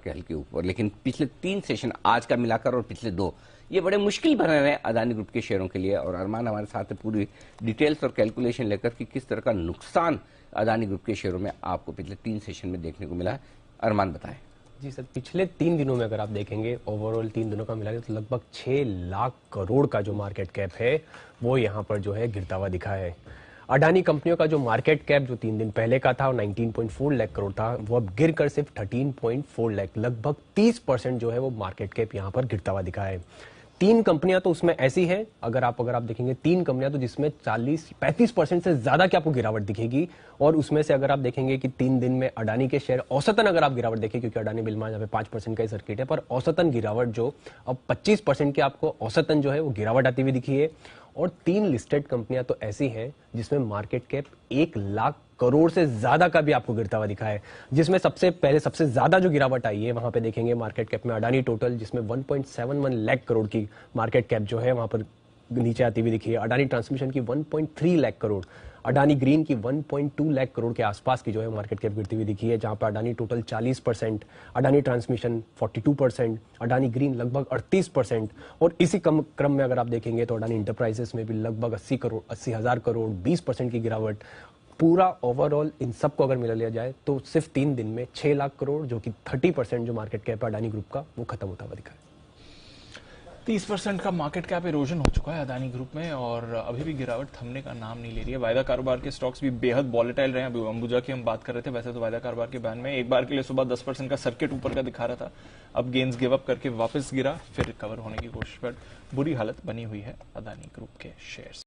के हल्के ऊपर, लेकिन पिछले 3 सेशन आज का मिलाकर और पिछले 2 ये बड़े मुश्किल बने रहे अदानी ग्रुप के शेयरों के लिए। और अरमान हमारे साथ है पूरी डिटेल्स और कैलकुलेशन लेकर कि किस तरह का नुकसान अदानी ग्रुप के शेयरों में आपको पिछले 3 सेशन में देखने को मिला है। अरमान बताएं। जी सर, पिछले 3 दिनों में अगर आप देखेंगे ओवरऑल 3 दिनों का मिला के तो लगभग 6 लाख करोड़ का जो मार्केट कैप है वो यहाँ पर जो है गिरता हुआ दिखा है। अडानी कंपनियों का जो मार्केट कैप जो 3 दिन पहले का था 19.4 लाख करोड़ था, वो अब गिरकर सिर्फ 13.4 लाख, लगभग 30% जो है वो मार्केट कैप यहाँ पर गिरता हुआ दिखा है। 3 कंपनियां तो उसमें ऐसी हैं, अगर आप देखेंगे 3 कंपनियां तो जिसमें 40-35% से ज्यादा की आपको गिरावट दिखेगी। और उसमें से अगर आप देखेंगे कि 3 दिन में अडानी के शेयर औसतन अगर आप गिरावट देखें, क्योंकि अडानी बिल्मा यहाँ पे 5% का ही सर्किट है, पर औसतन गिरावट जो अब 25% की आपको औसतन जो है वो गिरावट आती हुई दिखी है। और 3 लिस्टेड कंपनियां तो ऐसी हैं जिसमें मार्केट कैप 1 लाख करोड़ से ज्यादा का भी आपको गिरता हुआ दिखा है। जिसमें सबसे पहले सबसे ज्यादा जो गिरावट आई है वहां पे देखेंगे मार्केट कैप में अडानी टोटल, जिसमें 1.71 लाख करोड़ की मार्केट कैप जो है वहां पर नीचे आती हुई दिखी है। अडानी ट्रांसमिशन की 1.3 लाख करोड़, अडानी ग्रीन की 1.2 लाख करोड़ के आसपास की जो है मार्केट कैप गिरती हुई दिखी है, जहां पर Adani total 40%, Adani transmission 42%, Adani green लगभग 38%। और इसी क्रम में अगर आप देखेंगे तो अडानी इंटरप्राइजेस में भी लगभग 80,000 करोड़ 20% की गिरावट। पूरा ओवरऑल इन सबको अगर मिला लिया जाए तो सिर्फ 3 दिन में 6 लाख करोड़, जो कि 30% जो मार्केट कैप है अडानी ग्रुप का, वो खत्म होता हुआ दिखा है। 30% का मार्केट कैप इरोजन हो चुका है अदानी ग्रुप में और अभी भी गिरावट थमने का नाम नहीं ले रही है। वायदा कारोबार के स्टॉक्स भी बेहद वॉलेटाइल रहे हैं। अभी अंबुजा की हम बात कर रहे थे, वैसे तो वायदा कारोबार के बैन में एक बार के लिए सुबह 10% का सर्किट ऊपर का दिखा रहा था, अब गेंस गिव अप करके वापस गिरा, फिर रिकवर होने की कोशिश, पर बुरी हालत बनी हुई है अदानी ग्रुप के शेयर्स।